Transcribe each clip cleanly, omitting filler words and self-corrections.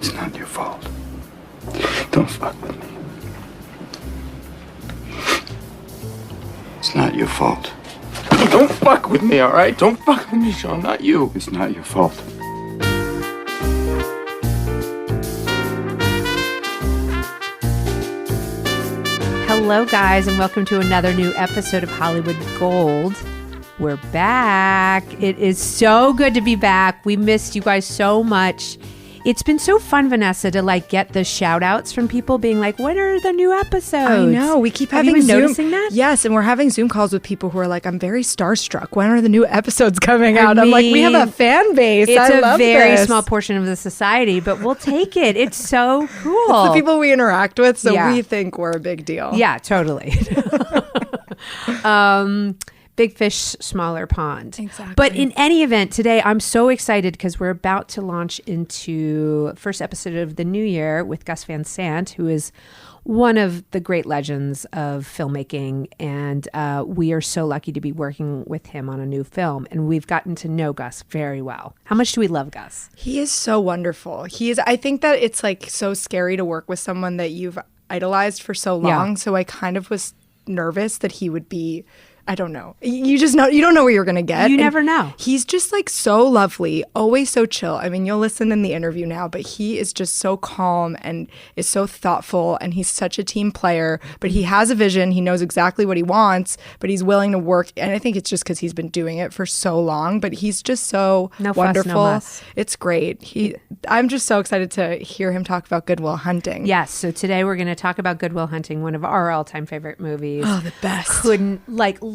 It's not your fault. Don't fuck with me. It's not your fault. Don't fuck with me, all right? Don't fuck with me, Sean. Not you. It's not your fault. Hello, guys, and welcome to another new episode of Hollywood Gold. We're back. It is so good to be back. We missed you guys so much. It's been so fun, Vanessa, to get the shout outs from people being like, when are the new episodes? I know. We keep having Have you been Zoom. noticing that? Yes, and we're having Zoom calls with people who are like, I'm very starstruck. When are the new episodes coming out? I'm like, we have a fan base. It's I love a very this. small portion of the society, but we'll take it. It's so cool. It's the people we interact with, so Yeah. we think we're a big deal. Yeah, totally. Big fish, smaller pond. Exactly. But in any event, today I'm so excited because we're about to launch into first episode of the new year with Gus Van Sant, who is one of the great legends of filmmaking. And we are so lucky to be working with him on a new film. And we've gotten to know Gus very well. How much do we love Gus? He is so wonderful. I think that it's so scary to work with someone that you've idolized for so long. Yeah. So I kind of was nervous that he would be, I don't know. You just know, you don't know what you're going to get. You And never know. He's just so lovely, always so chill. I mean, you'll listen in the interview now, but he is just so calm and is so thoughtful, and he's such a team player, but he has a vision. He knows exactly what he wants, but he's willing to work. And I think it's just because he's been doing it for so long, but he's just so No fuss, wonderful. no muss. It's great. I'm just so excited to hear him talk about Good Will Hunting. Yes. So today we're going to talk about Good Will Hunting, one of our all-time favorite movies. Oh, the best. Couldn't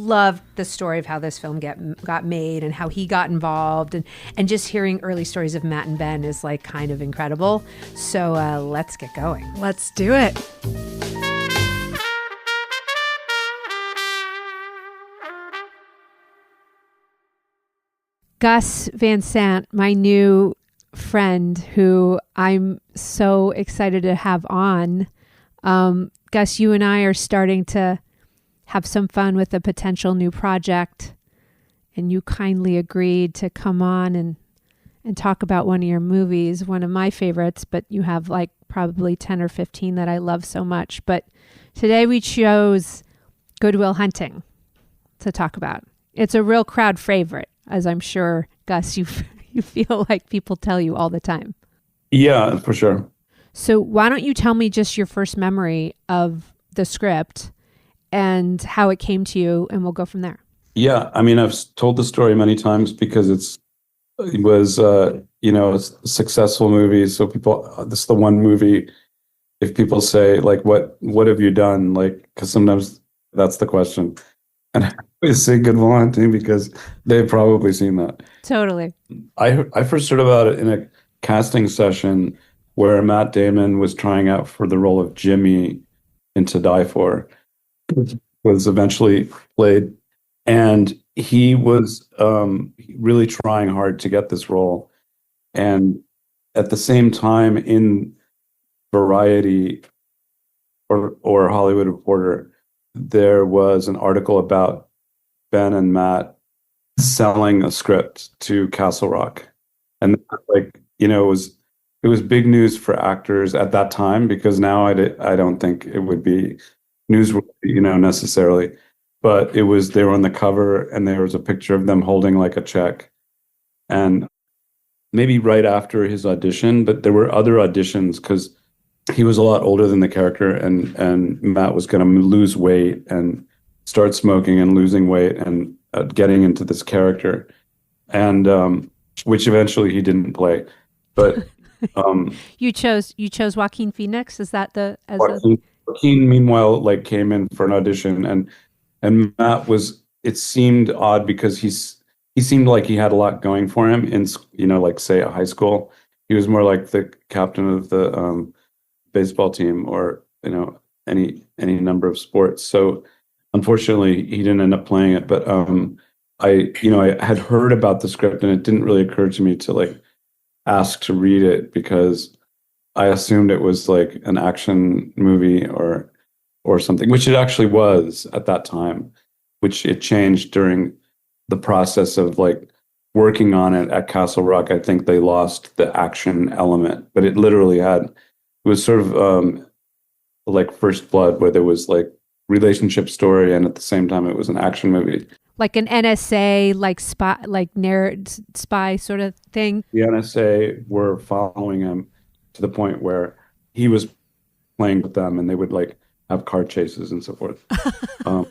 love the story of how this film got made and how he got involved, and just hearing early stories of Matt and Ben is kind of incredible. So let's get going. Let's do it. Gus Van Sant, my new friend, who I'm so excited to have on. Gus, you and I are starting to have some fun with a potential new project, and you kindly agreed to come on and talk about one of your movies, one of my favorites, but you have probably 10 or 15 that I love so much. But today we chose Good Will Hunting to talk about. It's a real crowd favorite, as I'm sure, Gus, you feel like people tell you all the time. Yeah, for sure. So why don't you tell me just your first memory of the script and how it came to you, and we'll go from there. Yeah, I mean, I've told the story many times because it was a successful movie. So this is the one movie, if people say what have you done? Because sometimes that's the question. And I always say Good Will Hunting because they've probably seen that. Totally. I first heard about it in a casting session where Matt Damon was trying out for the role of Jimmy in To Die For, which was eventually played. And he was really trying hard to get this role. And at the same time, in Variety or Hollywood Reporter, there was an article about Ben and Matt selling a script to Castle Rock. And it was big news for actors at that time, because now I don't think it would be newsworthy, necessarily. But they were on the cover, and there was a picture of them holding a check. And maybe right after his audition, but there were other auditions because he was a lot older than the character, and Matt was going to lose weight and start smoking and losing weight and getting into this character, and which eventually he didn't play. But you chose Joaquin Phoenix. Is that Joaquin meanwhile came in for an audition, and Matt was. It seemed odd because he seemed like he had a lot going for him in say a high school. He was more like the captain of the baseball team, or any number of sports. So unfortunately he didn't end up playing it. But I had heard about the script, and it didn't really occur to me to ask to read it, because I assumed it was an action movie or something, which it actually was at that time, which it changed during the process of working on it at Castle Rock, I think they lost the action element, but it literally had, it was sort of like First Blood, where there was like relationship story, and at the same time it was an action movie. Like an NSA, like spy sort of thing. The NSA were following him to the point where he was playing with them, and they would like have car chases and so forth. Oh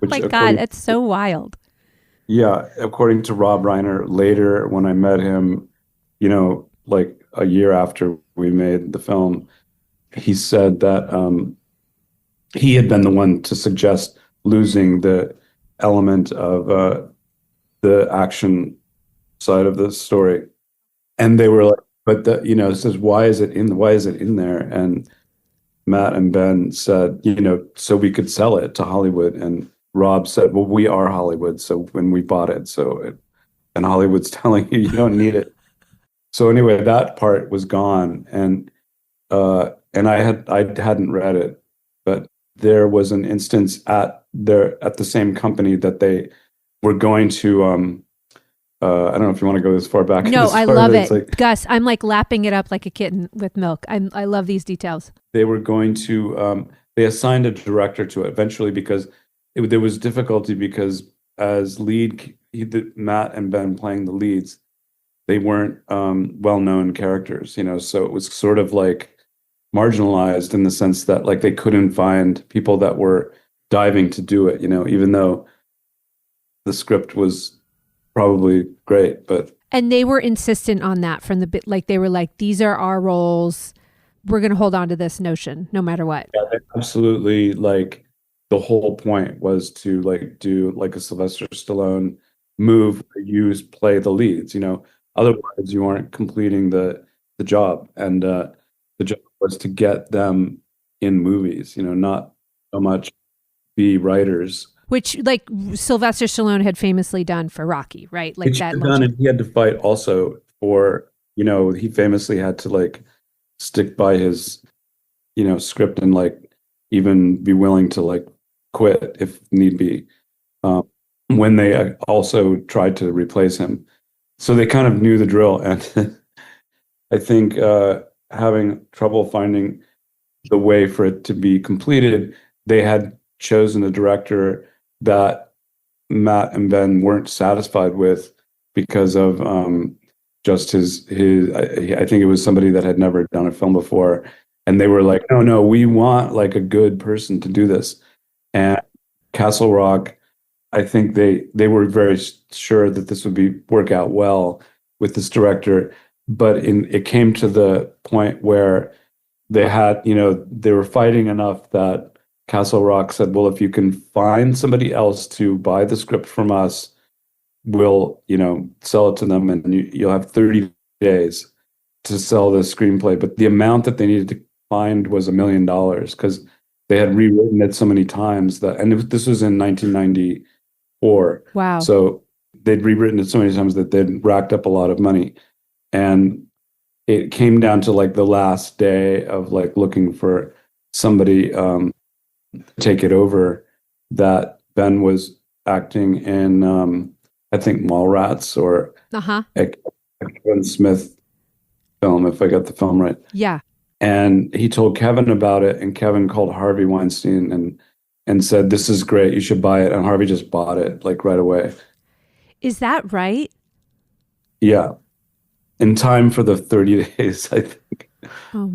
my God, that's so wild. Yeah, according to Rob Reiner, later when I met him, you know, like a year after we made the film, he said that he had been the one to suggest losing the element of the action side of the story, and they were like, "But the, you know," it says, "Why is it in there?" And Matt and Ben said, "You know, so we could sell it to Hollywood." And Rob said, "Well, we are Hollywood, so when we bought it, and Hollywood's telling you you don't need it." So anyway, that part was gone, and I hadn't read it, but there was an instance at the same company that they were going to I don't know if you want to go this far back. No, I love it. Like, Gus, I'm like lapping it up like a kitten with milk. I love these details. They were going to they assigned a director to it eventually because there was difficulty because as Matt and Ben playing the leads, they weren't well-known characters, you know, so it was sort of like marginalized in the sense that like they couldn't find people that were diving to do it, you know, even though the script was probably great. And they were insistent on that from the bit, like they were like, these are our roles, we're going to hold on to this notion no matter what. Yeah, absolutely. Like the whole point was to like do like a Sylvester Stallone move, play the leads, you know, otherwise you aren't completing the job. And the job was to get them in movies, you know, not so much be writers. Which like Sylvester Stallone had famously done for Rocky, right? Like that. And he had to fight also for, you know, he famously had to like stick by his, you know, script and like even be willing to like quit if need be. When they also tried to replace him. So they kind of knew the drill. And I think having trouble finding the way for it to be completed, they had chosen a director that Matt and Ben weren't satisfied with because of just his I think it was somebody that had never done a film before, and they were like, no, we want like a good person to do this. And Castle Rock, I think they were very sure that this would work out well with this director, but it came to the point where they had, you know, they were fighting enough that Castle Rock said, well, if you can find somebody else to buy the script from us, we'll, you know, sell it to them, and you'll have 30 days to sell the screenplay. But the amount that they needed to find was $1 million because they had rewritten it so many times this was in 1994. Wow. So they'd rewritten it so many times that they'd racked up a lot of money. And it came down to like the last day of like looking for somebody take it over, that Ben was acting in I think Mallrats or a Kevin Smith film, if I got the film right. Yeah. And he told Kevin about it, and Kevin called Harvey Weinstein and said, this is great, you should buy it. And Harvey just bought it like right away. Is that right? Yeah. In time for the 30 days, I think.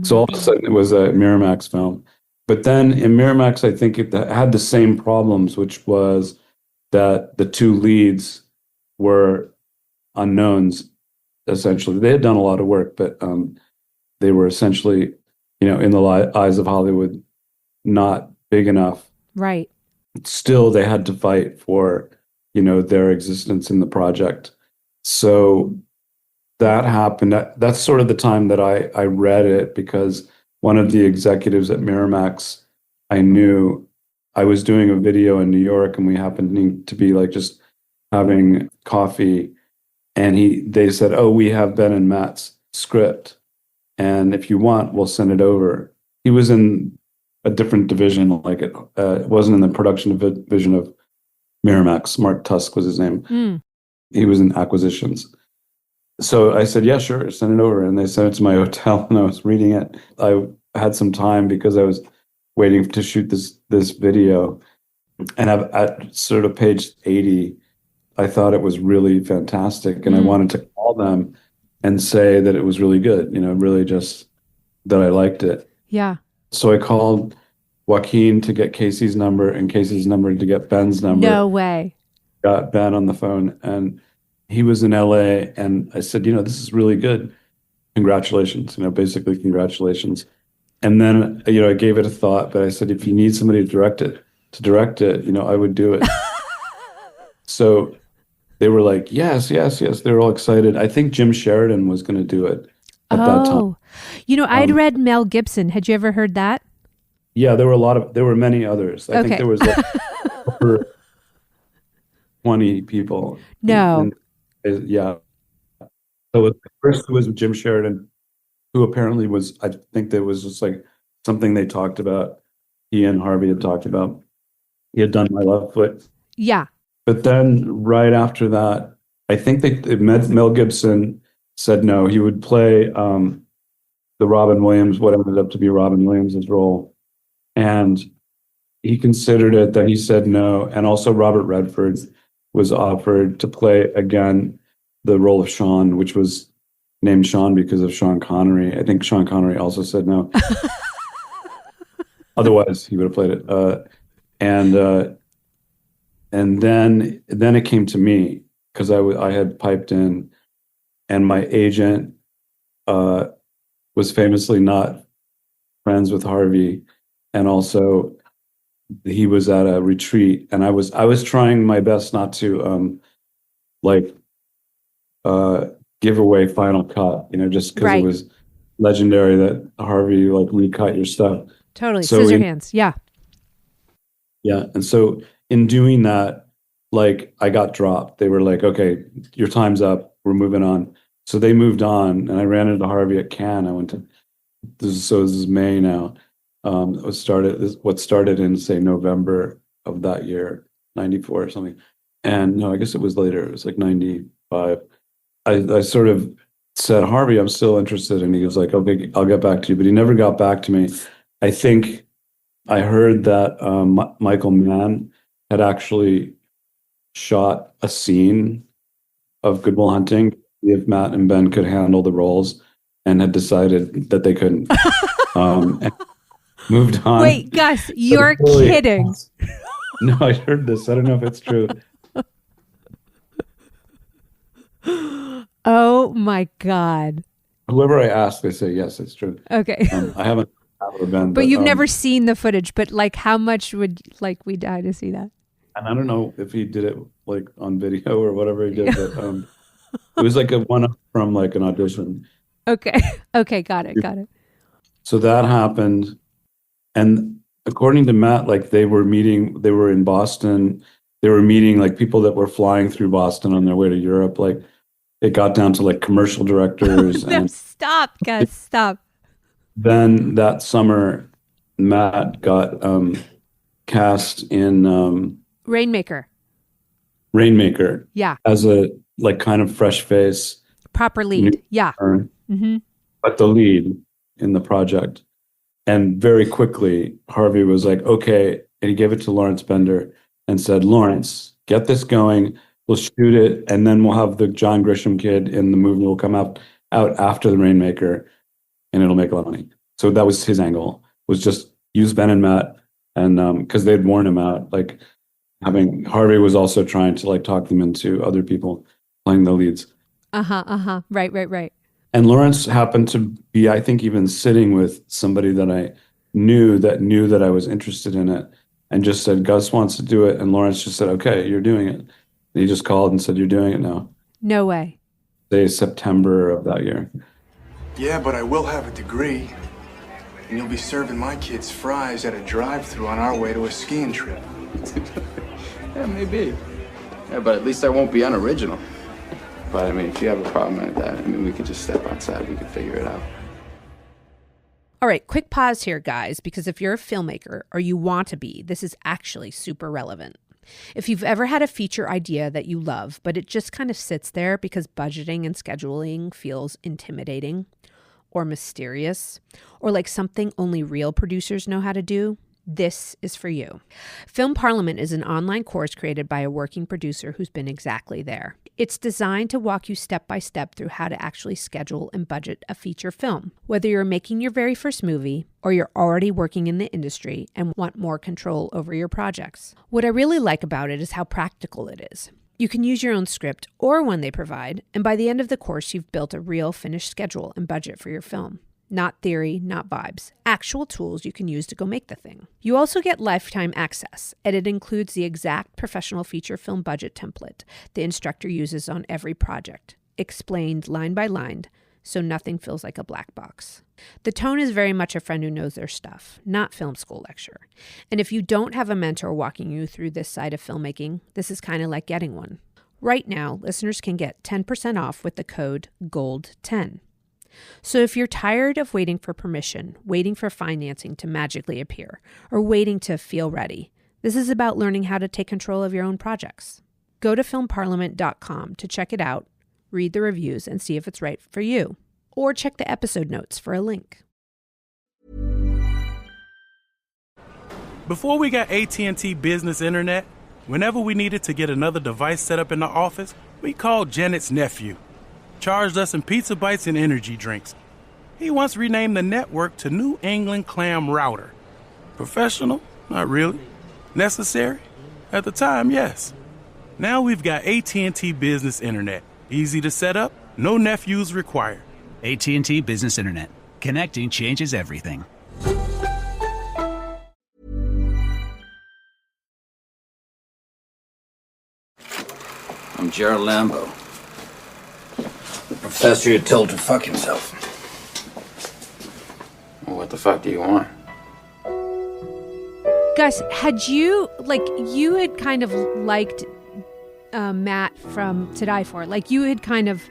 So all of a sudden it was a Miramax film. But then in Miramax, I think it had the same problems, which was that the two leads were unknowns, essentially. They had done a lot of work, but they were essentially, you know, in the eyes of Hollywood, not big enough. Right. Still, they had to fight for, you know, their existence in the project. So that happened. That's sort of the time that I read it, because one of the executives at Miramax, I knew, I was doing a video in New York, and we happened to be like just having coffee, and they said, oh, we have Ben and Matt's script, and if you want, we'll send it over. He was in a different division, like it wasn't in the production division of Miramax. Mark Tusk was his name. he was in acquisitions. So I said, yeah, sure, send it over. And they sent it to my hotel, and I was reading it. I had some time because I was waiting to shoot this video. And at sort of page 80, I thought it was really fantastic. And I wanted to call them and say that it was really good, really just that I liked it. Yeah. So I called Joaquin to get Casey's number and Casey's number to get Ben's number. No way. Got Ben on the phone, and he was in LA, and I said, this is really good. Congratulations, basically congratulations. And then, I gave it a thought, but I said, if you need somebody to direct it, I would do it. So they were like, yes. They were all excited. I think Jim Sheridan was going to do it at that time. I'd read Mel Gibson. Had you ever heard that? Yeah, there were many others. I think there was over 20 people. No. Yeah. So first it was Jim Sheridan, who apparently was, I think that was just like something they talked about. He and Harvey had talked about. He had done My Left Foot. Yeah. But then right after that, I think Mel Gibson said no. He would play the Robin Williams, what ended up to be Robin Williams' role. And he considered it, then he said no. And also Robert Redford was offered to play again the role of Sean, which was named Sean because of Sean Connery. I think Sean Connery also said no. Otherwise, he would have played it. And then it came to me because I had piped in, and my agent was famously not friends with Harvey, and also he was at a retreat, and I was trying my best not to give away Final Cut, just because it was legendary that Harvey recut your stuff. Totally, so Scissorhands, yeah. Yeah, and so in doing that, I got dropped. They were like, okay, your time's up. We're moving on. So they moved on, and I ran into Harvey at Cannes. I went to this is May now. What started in say November of that year, 94 or something. And no, I guess it was later. It was like 95. I sort of said, Harvey, I'm still interested, and he was like, okay, I'll get back to you. But he never got back to me. I think I heard that Michael Mann had actually shot a scene of Good Will Hunting if Matt and Ben could handle the roles, and had decided that they couldn't. And moved on. Wait, Gus, you're kidding. No, I heard this. I don't know if it's true. Oh my God. Whoever I ask, they say, yes, it's true. Okay. I haven't been. But you've never seen the footage, but how much would we die to see that? And I don't know if he did it on video or whatever he did, but it was a one-up from an audition. Okay. Okay, got it. So that happened. And according to Matt, they were in Boston. They were meeting people that were flying through Boston on their way to Europe. It got down to commercial directors. No, stop, Gus, stop. Then that summer, Matt got cast in Rainmaker. Yeah. As a kind of fresh face. Proper lead. Yeah. Mm-hmm. But the lead in the project. And very quickly, Harvey was like, okay. And he gave it to Lawrence Bender and said, Lawrence, get this going. We'll shoot it. And then we'll have the John Grisham kid in the movie will come out after the Rainmaker, and it'll make a lot of money. So that was his angle, was just use Ben and Matt. And because they'd worn him out, Harvey was also trying to talk them into other people playing the leads. Right. And Lawrence happened to be, I think, even sitting with somebody that I knew that I was interested in it, and just said, Gus wants to do it. And Lawrence just said, okay, you're doing it. And he just called and said, you're doing it now. No way. Say September of that year. Yeah, but I will have a degree. And you'll be serving my kids fries at a drive-thru on our way to a skiing trip. Yeah, maybe. Yeah, but at least I won't be unoriginal. But if you have a problem like that, we could just step outside. We could figure it out. All right, quick pause here, guys, because if you're a filmmaker or you want to be, this is actually super relevant. If you've ever had a feature idea that you love, but it just kind of sits there because budgeting and scheduling feels intimidating or mysterious, or like something only real producers know how to do, this is for you. Film Parliament is an online course created by a working producer who's been exactly there. It's designed to walk you step by step through how to actually schedule and budget a feature film. Whether you're making your very first movie or you're already working in the industry and want more control over your projects. What I really like about it is how practical it is. You can use your own script or one they provide, and by the end of the course, you've built a real finished schedule and budget for your film. Not theory, not vibes. Actual tools you can use to go make the thing. You also get lifetime access, and it includes the exact professional feature film budget template the instructor uses on every project, explained line by line, so nothing feels like a black box. The tone is very much a friend who knows their stuff, not film school lecture. And if you don't have a mentor walking you through this side of filmmaking, this is kind of like getting one. Right now, listeners can get 10% off with the code GOLD10. So if you're tired of waiting for permission, waiting for financing to magically appear, or waiting to feel ready, this is about learning how to take control of your own projects. Go to filmparliament.com to check it out, read the reviews, and see if it's right for you. Or check the episode notes for a link. Before we got AT&T Business Internet, whenever we needed to get another device set up in the office, we called Janet's nephew. Charged us in pizza bites and energy drinks. He once renamed the network to New England Clam Router. Professional? Not really. Necessary? At the time, yes. Now we've got AT&T Business Internet. Easy to set up, no nephews required. AT&T Business Internet. Connecting changes everything. I'm Gerald Lambeau. The professor you told to fuck himself. Well, what the fuck do you want? Gus, you had kind of liked Matt from To Die For. Like, you had kind of...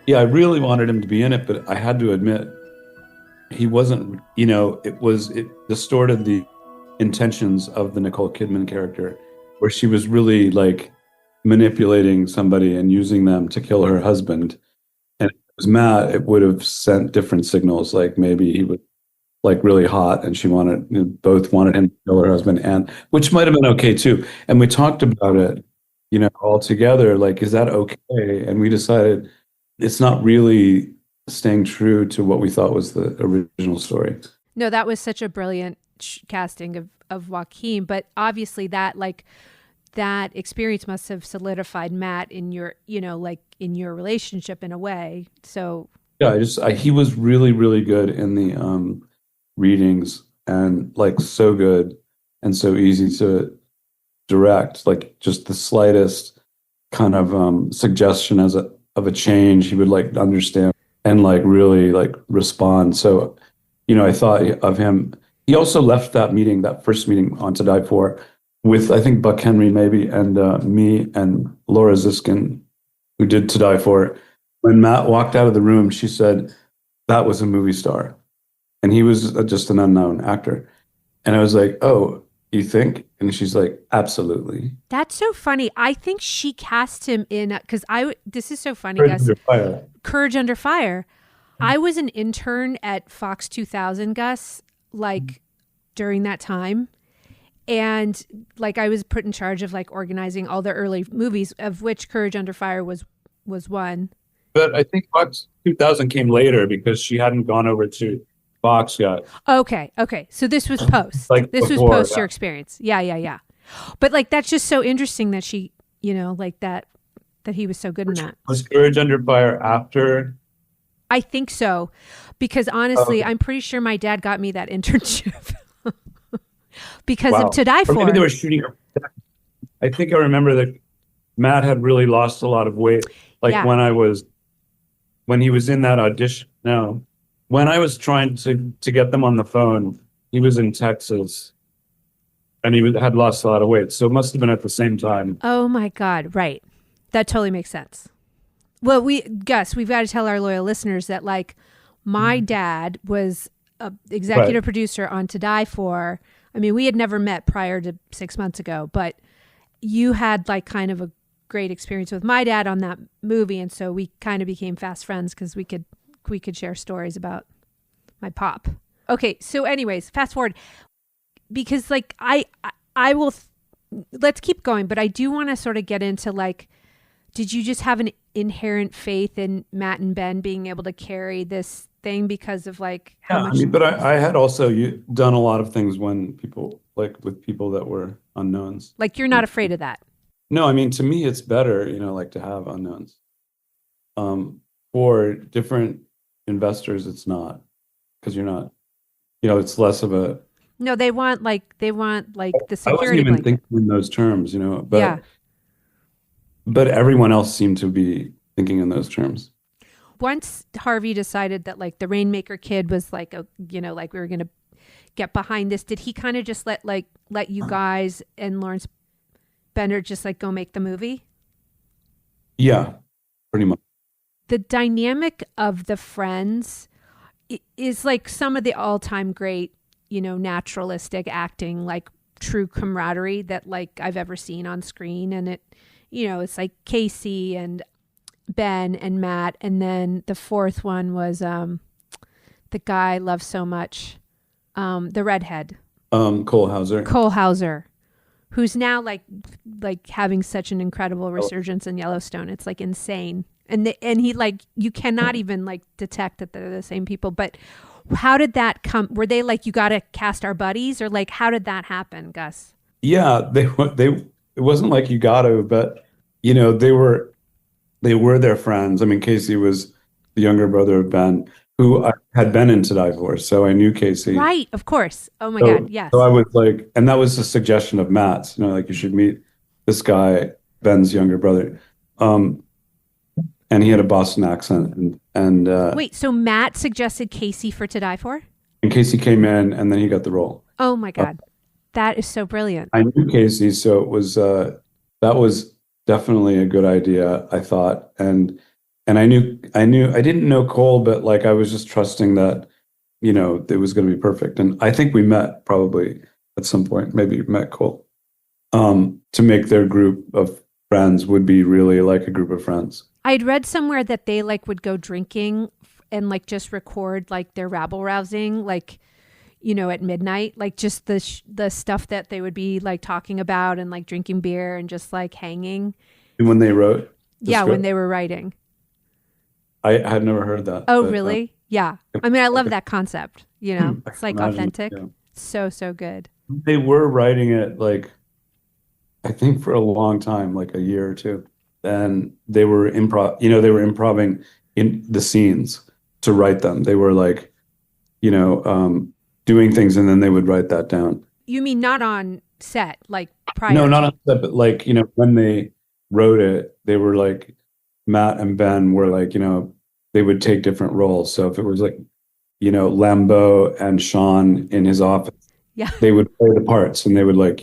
Yeah, I really wanted him to be in it, but I had to admit, he wasn't, it distorted the intentions of the Nicole Kidman character, where she was really like manipulating somebody and using them to kill her husband. And if it was Matt, it would have sent different signals, like maybe he was like really hot and she both wanted him to kill her husband, and which might have been okay too. And we talked about it, all together, like, is that okay? And we decided it's not really staying true to what we thought was the original story. No, that was such a brilliant casting of Joaquin, but obviously that experience must have solidified Matt in your, in your relationship in a way. So yeah, he was really, really good in the readings, and like so good and so easy to direct, like just the slightest kind of suggestion of a change, he would like understand and like really like respond. So, I thought of him. He also left that first meeting on To Die For with, I think, Buck Henry maybe, and me and Laura Ziskin, who did To Die For. When Matt walked out of the room, she said, that was a movie star. And he was just an unknown actor. And I was like, oh, you think? And she's like, absolutely. That's so funny. I think she cast him in, because this is so funny, Courage Gus. Under Fire. Courage Under Fire. I was an intern at Fox 2000, Gus, like during that time. And like I was put in charge of like organizing all the early movies, of which Courage Under Fire was one. But I think Fox 2000 came later because she hadn't gone over to Fox yet. Okay. So this was post. This was post your experience. Yeah. But like that's just so interesting that she, like that he was so good in that. Was Courage Under Fire after? I think so, because honestly, I'm pretty sure my dad got me that internship because of To Die For. Or maybe they were shooting her. I think I remember that Matt had really lost a lot of weight. Like when he was in that audition. No, when I was trying to get them on the phone, he was in Texas and he had lost a lot of weight. So it must have been at the same time. Oh my God. Right. That totally makes sense. Well, Gus, we've got to tell our loyal listeners that like my dad was an executive producer on To Die For. I mean, we had never met prior to 6 months ago, but you had like kind of a great experience with my dad on that movie, and so we kind of became fast friends because we could share stories about my pop. Okay, so anyways, fast forward, because like I will let's keep going, but I do want to sort of get into like, did you just have an inherent faith in Matt and Ben being able to carry this thing because of like how much? I mean, but I had also done a lot of things when people like with people that were unknowns. Like you're not afraid of that. No, I mean, to me, it's better, like to have unknowns. For different investors, it's not, because you're not, it's less of a. No, they want like the security. I wasn't even blanket. thinking in those terms, but yeah. But everyone else seemed to be thinking in those terms. Once Harvey decided that like the Rainmaker Kid was like like we were gonna get behind this, did he kind of just let you guys and Lawrence Bender just like go make the movie? Yeah, pretty much. The dynamic of the friends is like some of the all-time great, naturalistic acting, like true camaraderie that like I've ever seen on screen. And it, it's like Casey and Ben and Matt. And then the fourth one was the guy I love so much, the redhead. Cole Hauser, who's now like having such an incredible resurgence in Yellowstone. It's like insane. And he like, you cannot even like detect that they're the same people. But how did that come? Were they like, you got to cast our buddies, or like, how did that happen, Gus? Yeah, it wasn't like you got to, but they were their friends. I mean, Casey was the younger brother of Ben, who I had been in To Die For, so I knew Casey. Right, of course. Oh my God, yes. So I was like, and that was a suggestion of Matt's, like you should meet this guy, Ben's younger brother. And he had a Boston accent. And wait, so Matt suggested Casey for To Die For? And Casey came in, and then he got the role. Oh my God, that is so brilliant. I knew Casey, so it was that was definitely a good idea, I thought. And I didn't know Cole, but like I was just trusting that it was going to be perfect. And I think we met probably at some point, maybe met Cole, to make their group of friends would be really like a group of friends. I'd read somewhere that they like would go drinking and like just record like their rabble rousing, like, at midnight, like just the stuff that they would be like talking about and like drinking beer and just like hanging. And when they wrote? When they were writing. I had never heard that. Oh, really? Yeah. I mean, I love that concept, it's like authentic. Yeah. So good. They were writing it like, I think for a long time, like a year or two. And they were improving in the scenes to write them. They were like, doing things, and then they would write that down. You mean not on set, like prior? No, not on set, but like, when they wrote it, they were like, Matt and Ben were like, they would take different roles. So if it was like, Lambeau and Sean in his office, yeah, they would play the parts and they would like,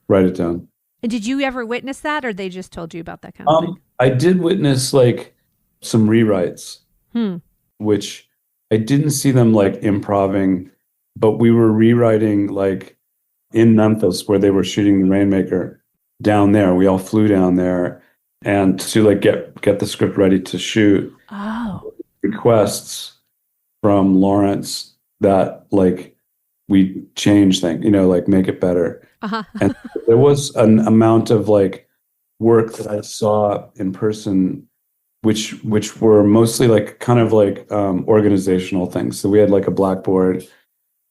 write it down. And did you ever witness that, or they just told you about that kind of thing? I did witness like some rewrites, which I didn't see them like improving, but we were rewriting like in Memphis where they were shooting The Rainmaker down there. We all flew down there and to like get the script ready to shoot. Oh. Requests from Lawrence that like we change things, like make it better. Uh-huh. And there was an amount of like work that I saw in person, which were mostly like kind of like organizational things. So we had like a blackboard.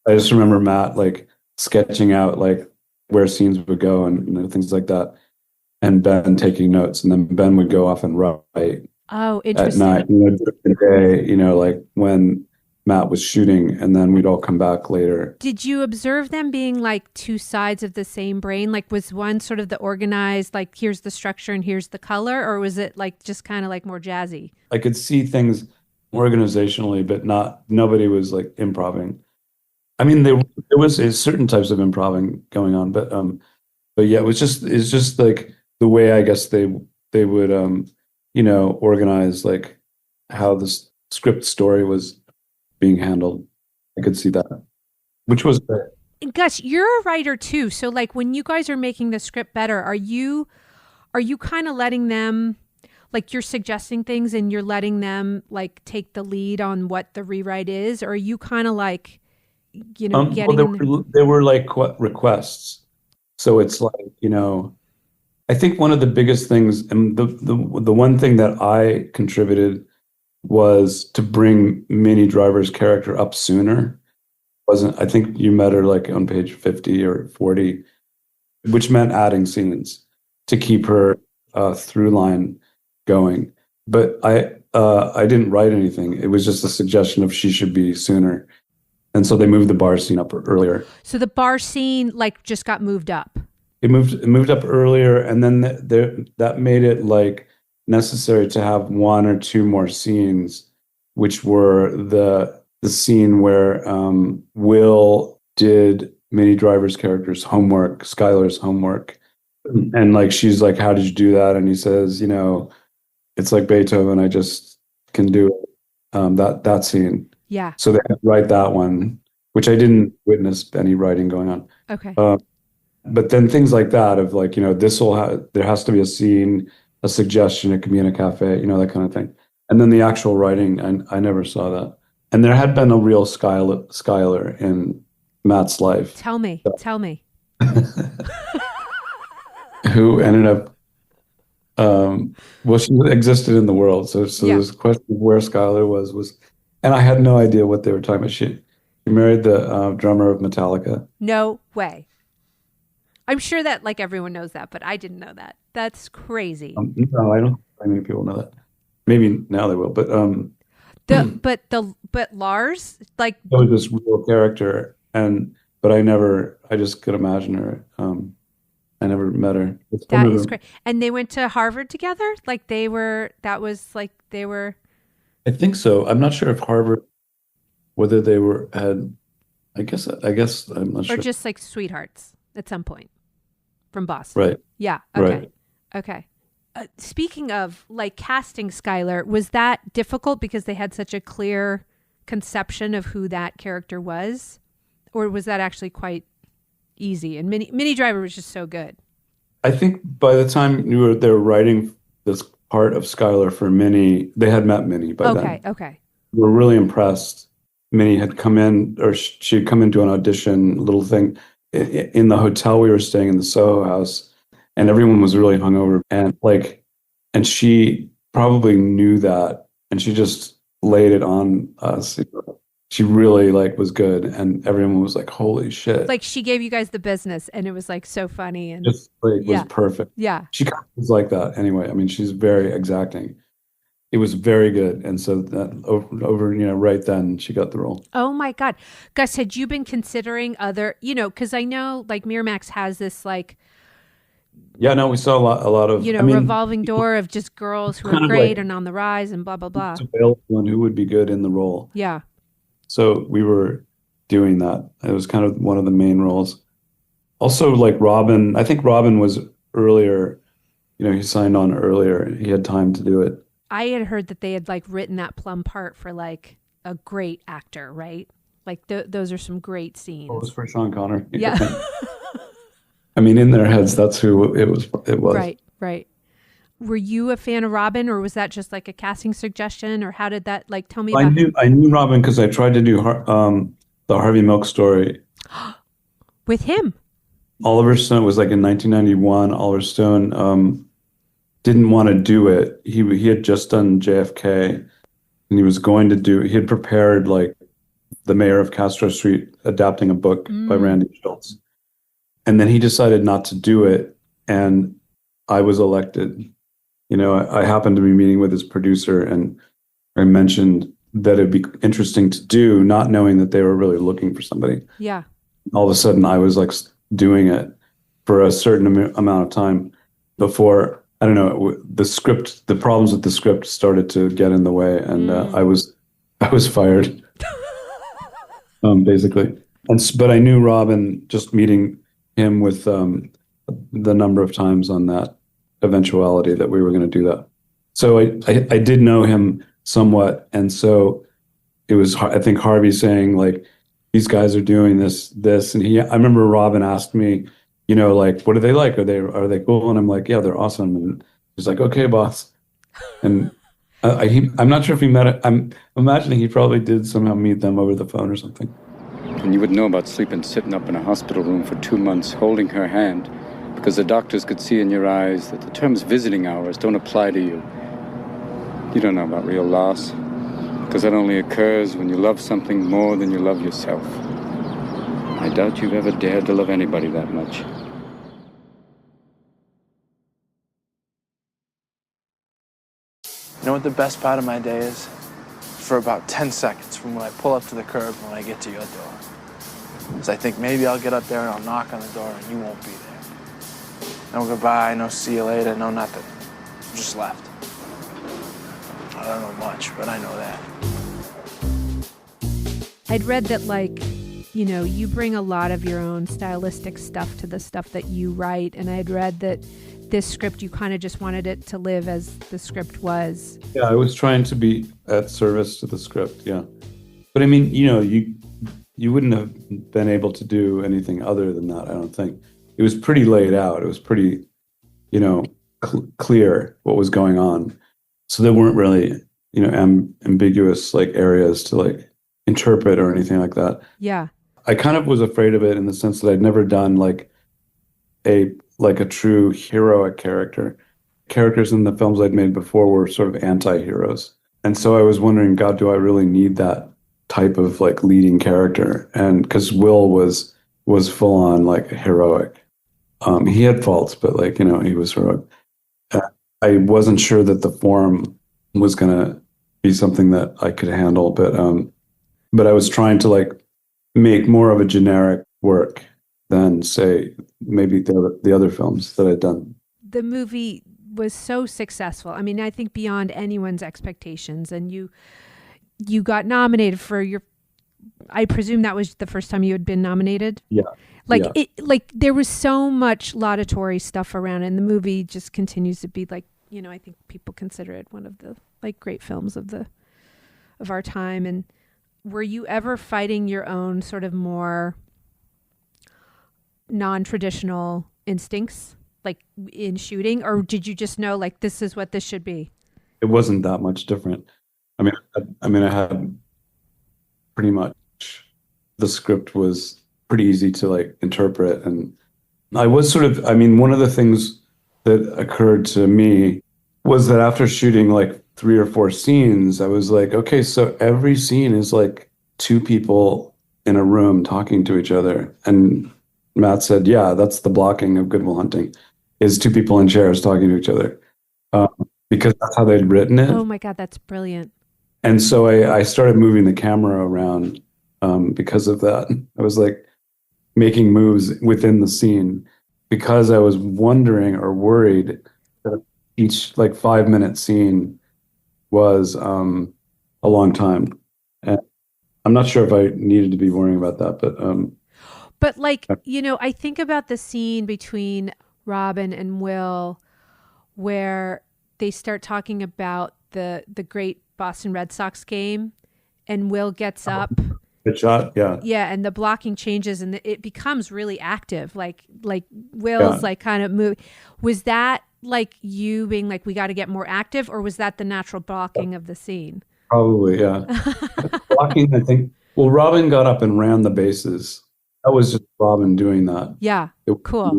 I just remember Matt like sketching out like where scenes would go and things like that, and Ben taking notes, and then Ben would go off and write. Oh, interesting. At night, during the day, like when Matt was shooting, and then we'd all come back later. Did you observe them being like two sides of the same brain? Like was one sort of the organized, like here's the structure and here's the color, or was it like just kind of like more jazzy? I could see things organizationally, but nobody was like improving. I mean, there was certain types of improving going on, but yeah, it's just like the way I guess they would organize like how the script story was being handled. I could see that, which was great. Gus, you're a writer too. So like when you guys are making the script better, are you kind of letting them, like you're suggesting things and you're letting them like take the lead on what the rewrite is? Or are you kind of like, getting there were like requests. So it's like, I think one of the biggest things, and the one thing that I contributed was to bring Minnie Driver's character up sooner. I think you met her like on page 50 or 40, which meant adding scenes to keep her through line going. But I didn't write anything. It was just a suggestion of she should be sooner. And so they moved the bar scene up earlier. So the bar scene like just got moved up. It moved up earlier, and then that made it like necessary to have one or two more scenes, which were the scene where Will did Minnie Driver's character's homework, Skylar's homework, and like she's like, "How did you do that?" And he says, "It's like Beethoven. I just can do it." That scene. Yeah. So they had to write that one, which I didn't witness any writing going on. Okay. But then things like that of like, there has to be a scene, a suggestion, it can be in a cafe, that kind of thing. And then the actual writing, I never saw that. And there had been a real Skylar in Matt's life. Tell me. Who ended up, she existed in the world. So this question of where Skylar was, and I had no idea what they were talking about. She married the drummer of Metallica. No way. I'm sure that like everyone knows that, but I didn't know that. That's crazy. No, I don't. I mean, people know that. Maybe now they will, but but Lars, like, that was this real character, but I just could imagine her. I never met her. That is great. And they went to Harvard together. Like they were. I think so. I'm not sure if Harvard, whether they had. I guess I'm not sure. Or just like sweethearts at some point. From Boston. Right. Yeah. Okay. Right. Okay. Speaking of like casting Skylar, was that difficult because they had such a clear conception of who that character was? Or was that actually quite easy? And Minnie Driver was just so good. I think by the time they were writing this part of Skylar for Minnie, they had met Minnie by then. Okay. We were really impressed. Minnie had come in, or she had come into an audition little thing in the hotel we were staying in, the Soho House, and everyone was really hungover, and she probably knew that, and she just laid it on us. She really was good, and everyone was like, "Holy shit!" Like she gave you guys the business, and it was like so funny, and just was perfect. Yeah, she was like that anyway. I mean, she's very exacting. It was very good, and so that over right then she got the role. Oh my God, Gus, had you been considering other? Because I know like Miramax has this like. Yeah, no, we saw a lot of revolving door of just girls who are great and on the rise and blah blah blah. Available and who would be good in the role. Yeah. So we were doing that. It was kind of one of the main roles. Also, like Robin, I think Robin was earlier. He signed on earlier. He had time to do it. I had heard that they had like written that plum part for like a great actor, right? Like those are some great scenes. It was for Sean Connery. Yeah. I mean, in their heads, that's who it was. Right. Were you a fan of Robin, or was that just like a casting suggestion, or how did that tell me? I knew Robin because I tried to do the Harvey Milk Story with him. Oliver Stone was like in 1991. Oliver Stone didn't want to do it. He had just done JFK, and he was going to do. He had prepared like The Mayor of Castro Street, adapting a book by Randy Schultz, and then he decided not to do it, and I was elected. I happened to be meeting with his producer, and I mentioned that it'd be interesting to do, not knowing that they were really looking for somebody. Yeah. All of a sudden, I was like doing it for a certain amount of time before, I don't know, the problems with the script started to get in the way, and I was fired, basically. But I knew Robin, just meeting him with the number of times on that eventuality that we were going to do that. So I did know him somewhat, and so it was, I think, Harvey saying like, these guys are doing this, and I remember Robin asked me, like, what are they like? Are they cool? And I'm like, yeah, they're awesome. And he's like, okay, boss. And I'm not sure if he met it. I'm imagining he probably did somehow meet them over the phone or something. And you would know about sleeping sitting up in a hospital room for 2 months holding her hand because the doctors could see in your eyes that the terms visiting hours don't apply to you. You don't know about real loss because that only occurs when you love something more than you love yourself. I doubt you've ever dared to love anybody that much. You know what the best part of my day is? For about 10 seconds from when I pull up to the curb and when I get to your door. Because I think maybe I'll get up there and I'll knock on the door and you won't be there. No goodbye, no see you later, no nothing. Just left. I don't know much, but I know that. I'd read that, like, you bring a lot of your own stylistic stuff to the stuff that you write. And I'd read that this script, you kind of just wanted it to live as the script was. Yeah, I was trying to be at service to the script, yeah. But I mean, you wouldn't have been able to do anything other than that, I don't think. It was pretty laid out. It was pretty, clear what was going on. So there weren't really, ambiguous like areas to like interpret or anything like that. Yeah. I kind of was afraid of it in the sense that I'd never done like a true heroic character. Characters in the films I'd made before were sort of anti-heroes. And so I was wondering, God, do I really need that type of like leading character? And because Will was full on like heroic. He had faults, but like, he was heroic. I wasn't sure that the form was going to be something that I could handle, but I was trying to like make more of a generic work than say maybe the other films that I'd done. The movie was so successful. I mean, I think beyond anyone's expectations, and you got nominated for I presume that was the first time you had been nominated. Yeah. There was so much laudatory stuff around it, and the movie just continues to be like, I think people consider it one of the like great films of our time. And were you ever fighting your own sort of more non-traditional instincts like in shooting, or did you just know like this is what this should be? It wasn't that much different. I mean, I had pretty much, the script was pretty easy to like interpret, and I was sort of, one of the things that occurred to me was that after shooting like 3 or 4 scenes, I was like, okay, so every scene is like 2 people in a room talking to each other. And Matt said, yeah, that's the blocking of Good Will Hunting, is 2 people in chairs talking to each other, because that's how they'd written it. Oh my God, that's brilliant. And so I started moving the camera around because of that. I was like making moves within the scene because I was wondering or worried that each like 5-minute scene was a long time. And I'm not sure if I needed to be worrying about that, but like, I think about the scene between Robin and Will where they start talking about the great Boston Red Sox game, and Will gets up. Good shot, yeah. Yeah, and the blocking changes and it becomes really active. Like Will's like kind of move. Was that like you being like, we got to get more active, or was that the natural blocking of the scene? Probably, yeah. Blocking, I think. Well, Robin got up and ran the bases. That was just Robin doing that. Yeah, cool.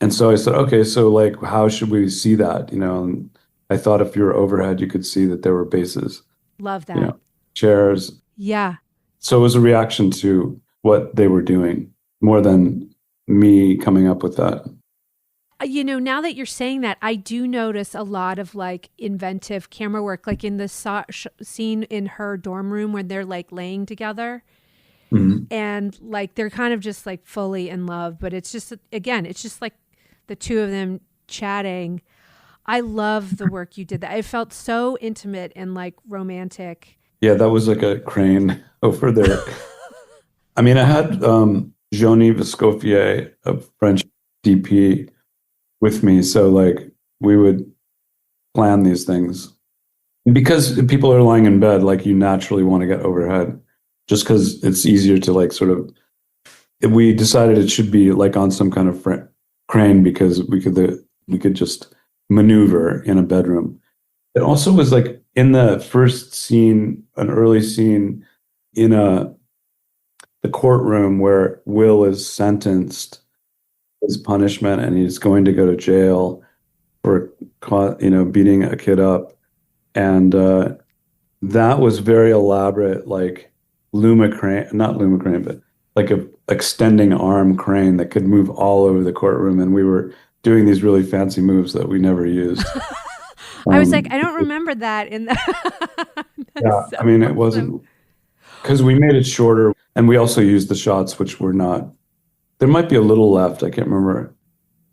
And so I said, okay, so like, how should we see that? And I thought if you were overhead, you could see that there were bases. Love that. Chairs. Yeah. So it was a reaction to what they were doing more than me coming up with that. Now that you're saying that, I do notice a lot of like inventive camera work, like in the scene in her dorm room when they're like laying together. Mm-hmm. And like they're kind of just like fully in love, but it's just, again, it's just like the 2 of them chatting. I love the work you did. That it felt so intimate and like romantic. Yeah, that was like a crane over there. I had Joni Vescovier, a French DP, with me, so like we would plan these things. Because people are lying in bed, like you naturally want to get overhead. just because it's easier to like sort of. We decided it should be like on some kind of crane because we could just maneuver in a bedroom. It also was like in the first scene, an early scene in the courtroom where Will is sentenced his punishment and he's going to go to jail for beating a kid up, and that was very elaborate, like not Luma crane, but like a extending arm crane that could move all over the courtroom, and we were doing these really fancy moves that we never used. I was like, I don't remember that in the. Yeah, so I mean, it awesome. wasn't because we made it shorter, and we also used the shots which were not. There might be a little left. I can't remember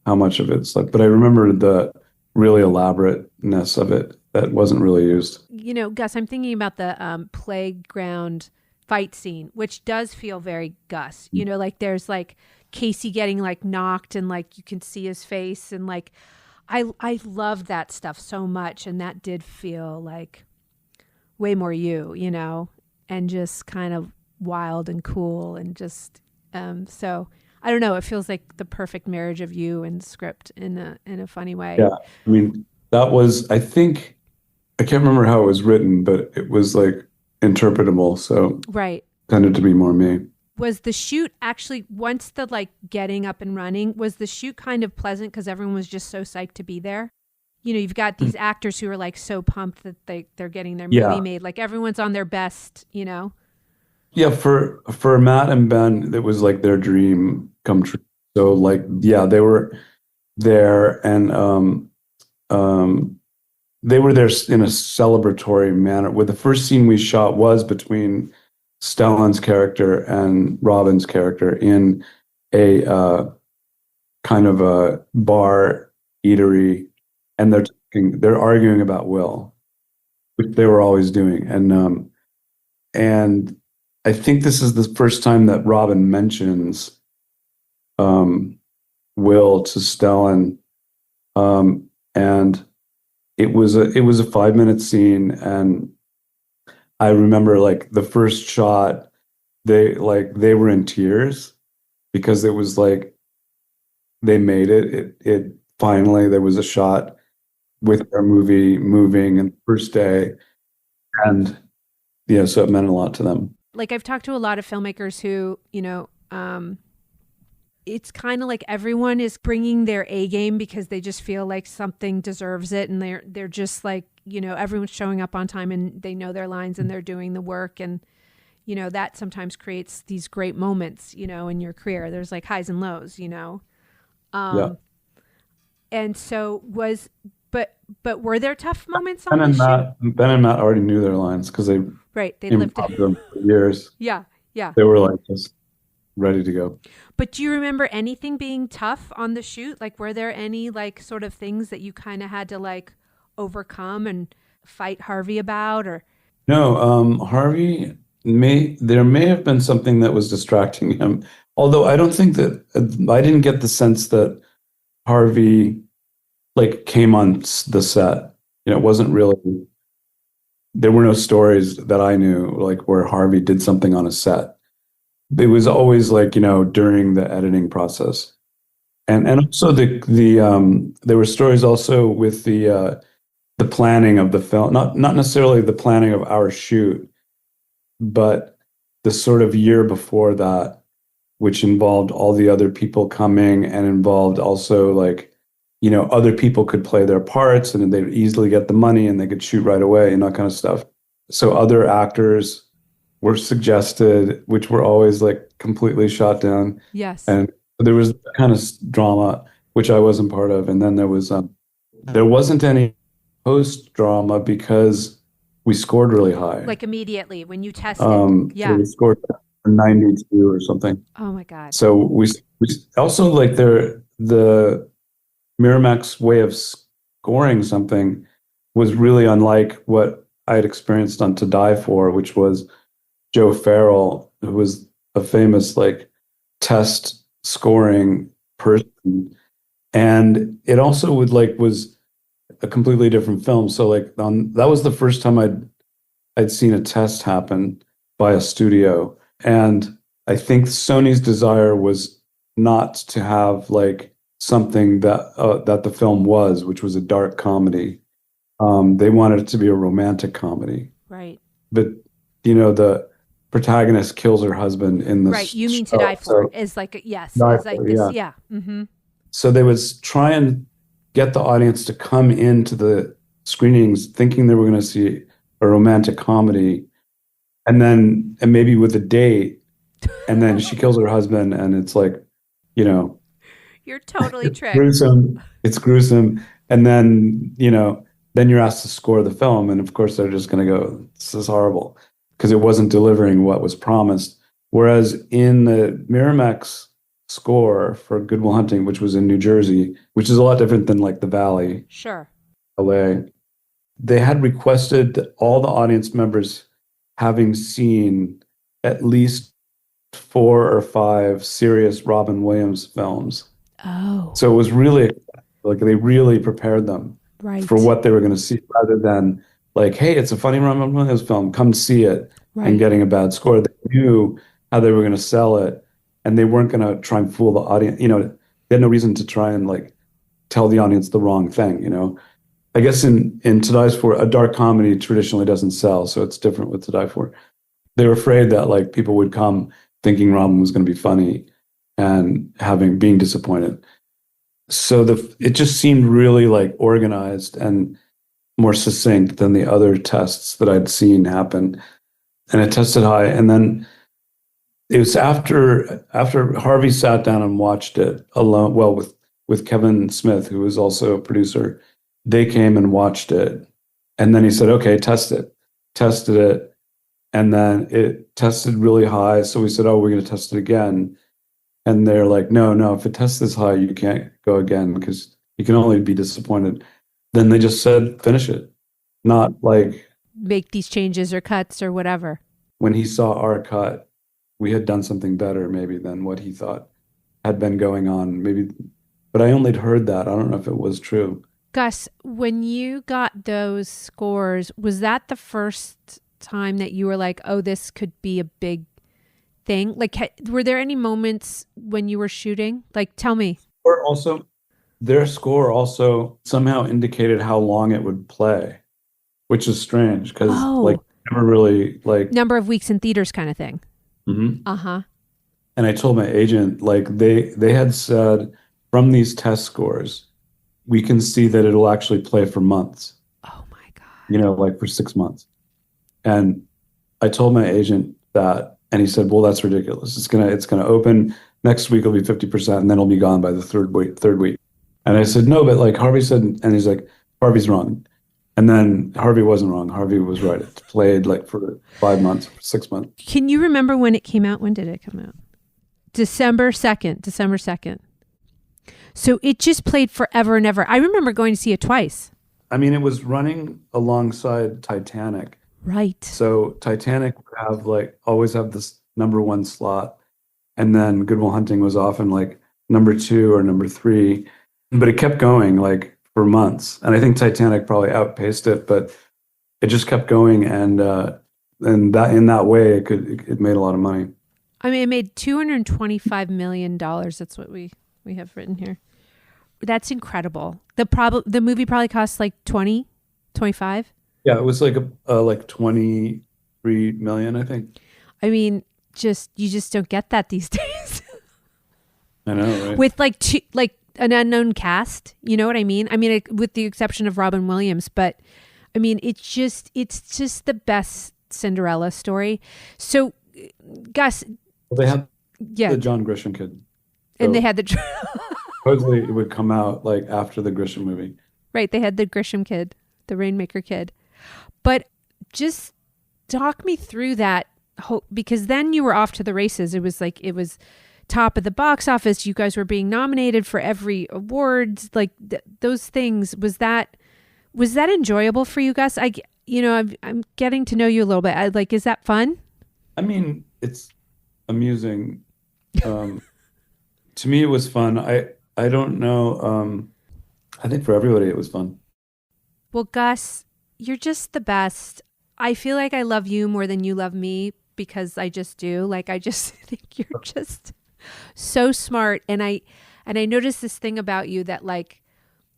how much of it's like, but I remember the really elaborateness of it that wasn't really used. You know, Gus, I'm thinking about the playground fight scene, which does feel very Gus. You know, like there's like Casey getting like knocked and like you can see his face, and like I love that stuff so much, and that did feel like way more you know, and just kind of wild and cool, and just so I don't know, it feels like the perfect marriage of you and script in a funny way. Yeah, I mean, that was, I think, I can't remember how it was written, but it was like interpretable, so right, tended to be more me. Was the shoot actually, once the like getting up and running, was the shoot kind of pleasant because everyone was just so psyched to be there? You know, you've got these actors who are like so pumped that they're getting their movie made. Like everyone's on their best, you know? Yeah, for Matt and Ben, it was like their dream come true. So like, yeah, they were there, and they were there in a celebratory manner. With the first scene we shot was between Stellan's character and Robin's character in a kind of a bar eatery, and they're arguing about Will, which they were always doing, and I think this is the first time that Robin mentions Will to Stellan, and it was a 5-minute scene, and I remember like the first shot, they were in tears because it was like they made it. It finally, there was a shot with our movie moving in the first day, and yeah, so it meant a lot to them. Like I've talked to a lot of filmmakers who, you know, it's kind of like everyone is bringing their A game because they just feel like something deserves it, and they're just like, you know, everyone's showing up on time and they know their lines and they're doing the work, and you know that sometimes creates these great moments, you know, in your career. There's like highs and lows, you know. Yeah. And so but were there tough moments Ben on the shoot? Ben and Matt already knew their lines because they lived them for years. Yeah. They were like just ready to go. But do you remember anything being tough on the shoot? Like, were there any like sort of things that you kind of had to like overcome and fight Harvey about, or? No, Harvey there may have been something that was distracting him. Although I don't think that I didn't get the sense that Harvey like came on the set. You know, it wasn't really. There were no stories that I knew like where Harvey did something on a set. It was always like, you know, during the editing process, and also there were stories also with the planning of the film, not necessarily the planning of our shoot, but the sort of year before that, which involved all the other people coming and involved also like, you know, other people could play their parts and they'd easily get the money and they could shoot right away and that kind of stuff. So other actors were suggested, which were always like completely shot down. Yes. And there was kind of drama, which I wasn't part of. And then there wasn't any post drama because we scored really high. Like immediately when you tested. Yeah. So we scored 92 or something. Oh my God. So we also like the Miramax way of scoring something was really unlike what I had experienced on To Die For, which was Joe Farrell, who was a famous like test scoring person, and it also was a completely different film. So like that was the first time I'd seen a test happen, by a studio. And I think Sony's desire was not to have like something that the film was, which was a dark comedy. They wanted it to be a romantic comedy. Right. But the protagonist kills her husband in this. Right. You mean To Die For is like yes, is like this. Yeah. Mm-hmm. So they was try and get the audience to come into the screenings thinking they were going to see a romantic comedy, and maybe with a date, and then she kills her husband, and it's like, you're totally tricked. It's gruesome, and then then you're asked to score the film, and of course they're just going to go, this is horrible, because it wasn't delivering what was promised. Whereas in the Miramax score for Good Will Hunting, which was in New Jersey, which is a lot different than like the Valley, sure, LA, they had requested all the audience members having seen at least 4 or 5 serious Robin Williams films. Oh. So it was really like they really prepared them for what they were going to see, rather than like, hey, it's a funny Robin Williams film, come see it, and getting a bad score. They knew how they were going to sell it, and they weren't going to try and fool the audience. They had no reason to try and like tell the audience the wrong thing. I guess in To Die For, a dark comedy traditionally doesn't sell, so it's different with To Die For. They were afraid that like people would come thinking Robin was going to be funny and being disappointed. So it just seemed really like organized and more succinct than the other tests that I'd seen happen, and it tested high. And then it was after Harvey sat down and watched it alone, well, with Kevin Smith, who was also a producer. They came and watched it, and then he said, okay, tested it, and then it tested really high. So we said, oh, we're going to test it again. And they're like, no, if it tests this high, you can't go again because you can only be disappointed. Then they just said, finish it. Not like make these changes or cuts or whatever. When he saw our cut, we had done something better maybe than what he thought had been going on. Maybe, but I only heard that. I don't know if it was true. Gus, when you got those scores, was that the first time that you were like, oh, this could be a big thing? Like, were there any moments when you were shooting? Like, tell me. Their score also somehow indicated how long it would play, which is strange because like never really like number of weeks in theaters kind of thing. Mm-hmm. Uh-huh. And I told my agent, like they had said from these test scores, we can see that it'll actually play for months. Oh my God. Like for 6 months. And I told my agent that, and he said, well, that's ridiculous. It's gonna open next week. It'll be 50%, and then it'll be gone by the third week. And I said, no, but like Harvey said, and he's like, Harvey's wrong. And then Harvey wasn't wrong. Harvey was right. It played like for 5 months, 6 months. Can you remember when it came out? When did it come out? December 2nd. So it just played forever and ever. I remember going to see it twice. I mean, it was running alongside Titanic. Right. So Titanic would have always have this number 1 slot. And then Good Will Hunting was often like number 2 or number 3. But it kept going like for months. And I think Titanic probably outpaced it, but it just kept going. And that in that way, it made a lot of money. I mean, it made $225 million. That's what we have written here. That's incredible. The movie probably cost like 20, 25. Yeah, it was like like 23 million, I think. I mean, you just don't get that these days. I know, right? With like an unknown cast, you know what I mean? I mean, with the exception of Robin Williams, but I mean, it's just the best Cinderella story. So, Gus, they had the John Grisham kid, and they had the supposedly it would come out like after the Grisham movie. Right, they had the Grisham kid, the Rainmaker kid, but just talk me through that because then you were off to the races. It was top of the box office. You guys were being nominated for every awards, like those things. Was that enjoyable for you, Gus? I'm getting to know you a little bit. Is that fun? I mean, it's amusing. To me, it was fun. I don't know. I think for everybody, it was fun. Well, Gus, you're just the best. I feel like I love you more than you love me, because I just do. Like, I just think you're just so smart. And I noticed this thing about you that, like,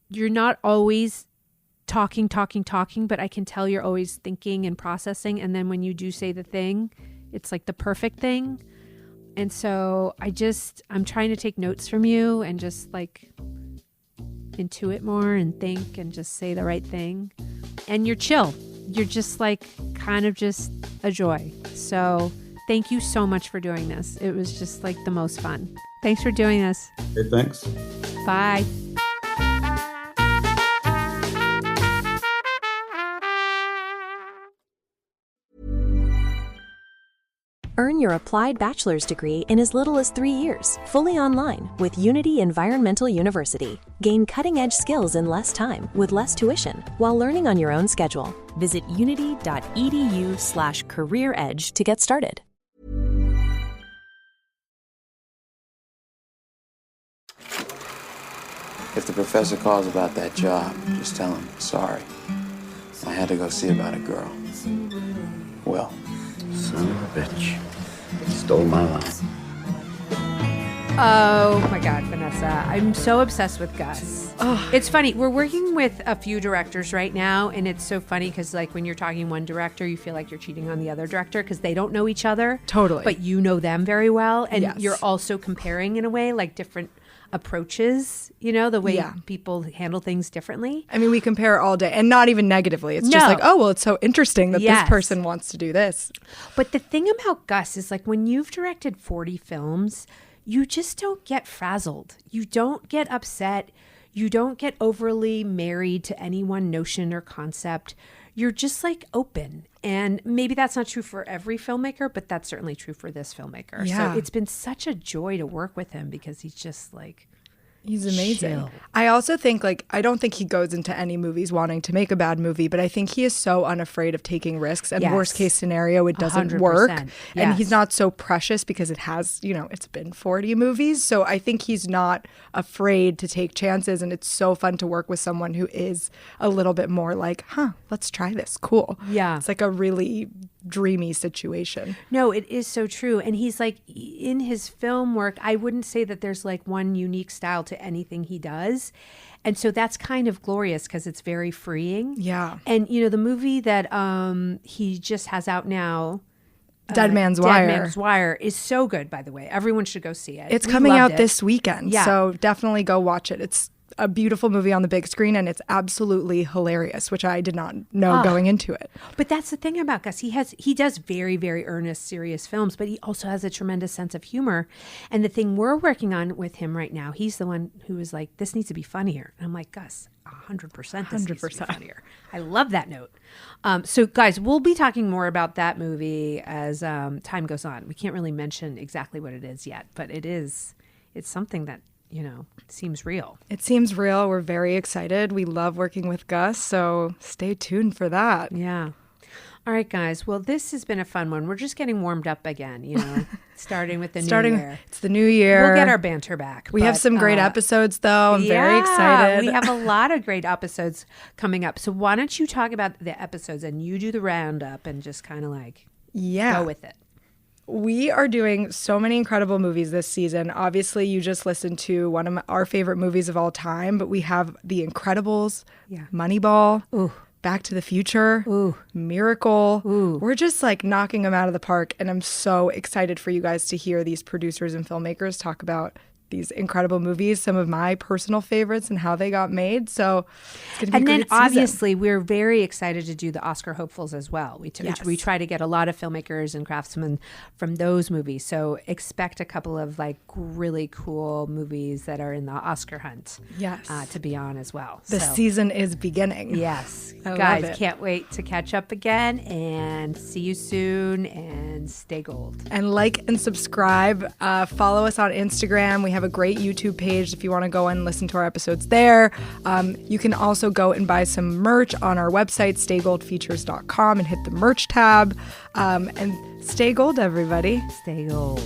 you're not always talking, but I can tell you're always thinking and processing. And then when you do say the thing, it's like the perfect thing. And so I'm trying to take notes from you and just like intuit more and think and just say the right thing. And you're chill. You're just like kind of just a joy. So thank you so much for doing this. It was just like the most fun. Thanks for doing this. Hey, thanks. Bye. Earn your applied bachelor's degree in as little as 3 years, fully online with Unity Environmental University. Gain cutting-edge skills in less time with less tuition while learning on your own schedule. Visit unity.edu/career-edge to get started. If the professor calls about that job, just tell him, sorry. I had to go see about a girl. Will. Son of a bitch. Stole my line. Oh my God, Vanessa. I'm so obsessed with Gus. Oh. It's funny. We're working with a few directors right now, and it's so funny because, like, when you're talking one director, you feel like you're cheating on the other director because they don't know each other. Totally. But you know them very well, and yes. You're also comparing, in a way, like different approaches, you know, the way people handle things differently. I mean, we compare all day, and not even negatively. It's just like, oh, well, it's so interesting that this person wants to do this. But the thing about Gus is, like, when you've directed 40 films, you just don't get frazzled. You don't get upset. You don't get overly married to any one notion or concept. You're just like open. And maybe that's not true for every filmmaker, but that's certainly true for this filmmaker. Yeah. So it's been such a joy to work with him because he's just like, he's amazing. chill. I also think, like, I don't think he goes into any movies wanting to make a bad movie, but I think he is so unafraid of taking risks. And worst case scenario, it doesn't 100%. work. Yes. And he's not so precious because it has, you know, it's been 40 movies. So I think he's not afraid to take chances. And it's so fun to work with someone who is a little bit more like, let's try this. Cool. Yeah. It's like a really dreamy situation. No, it is so true. And he's like, in his film work, I wouldn't say that there's like one unique style to anything he does. And so that's kind of glorious because it's very freeing. Yeah. And, you know, the movie that he just has out now, Dead Man's Wire is so good, by the way. Everyone should go see it. It's coming out this weekend. Yeah. So definitely go watch it. It's a beautiful movie on the big screen, and it's absolutely hilarious, which I did not know going into it. But that's the thing about Gus. He does very, very earnest, serious films, but he also has a tremendous sense of humor. And the thing we're working on with him right now, he's the one who is like, this needs to be funnier. And I'm like, Gus, 100% this needs to be funnier. I love that note. So guys, we'll be talking more about that movie as time goes on. We can't really mention exactly what it is yet, but it's something that, you know, seems real. It seems real. We're very excited. We love working with Gus, so stay tuned for that. Yeah. All right, guys. Well, this has been a fun one. We're just getting warmed up again, you know, starting with the new year. It's the new year. We'll get our banter back. We have some great episodes, though. I'm very excited. We have a lot of great episodes coming up. So why don't you talk about the episodes and you do the roundup and just kind of like go with it. We are doing so many incredible movies this season. Obviously, you just listened to one of our favorite movies of all time, but we have The Incredibles, Moneyball, Back to the Future, Miracle. We're just like knocking them out of the park, and I'm so excited for you guys to hear these producers and filmmakers talk about these incredible movies, some of my personal favorites and how they got made. So it's going to be and a great then obviously we're very excited to do the Oscar hopefuls as well. We try to get a lot of filmmakers and craftsmen from those movies. So expect a couple of like really cool movies that are in the Oscar hunt to be on as well. The season is beginning. Yes. I Guys, love it. Can't wait to catch up again and see you soon and stay gold. And like and subscribe. Follow us on Instagram. We have a great YouTube page if you want to go and listen to our episodes there. You can also go and buy some merch on our website, staygoldfeatures.com, and hit the merch tab. And stay gold, everybody. Stay gold.